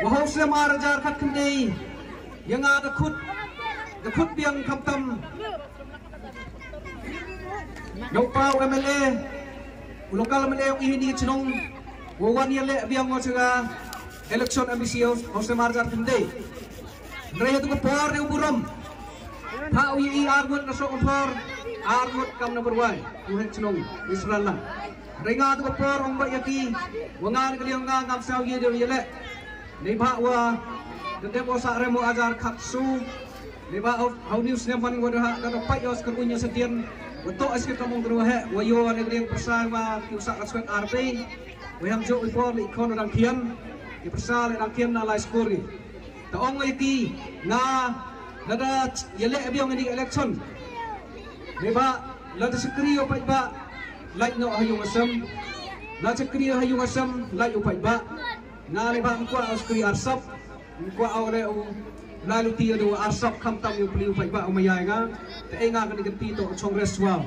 wahau se marajar kat kendai yang ada kut biang kamtam Yopau MLA lokal MLA yang ini cenong wawan yang le biang ngosaga election ambisius hause marajar kendai mereka tu kepor yang buram tak ui argut nasok kepor argut kam number 1 uhen cenong Israel lah Ringa tu kepor orang buat yaki wangan kaliang ngam sao ye dia le Niba wa tetep osak remo ajar katsu Niba how news neman wa dah kada pai os kerunya setian untuk askir kamu kedua he wayo negeri yang persal wa kiusak aspek RP wayam jo before ikon orang kian ki persal orang kian na lai skor ni taong yaki na nada yele biang ni election Niba la sekri opai ba like no hayung asam la sekri hayung asam like opai ba Nari bang kuat askri arsap, kuat awalnya lalu tiada arsap kamtam yang beliau baik baik umayai nga, teenga kan diganti to congres wow.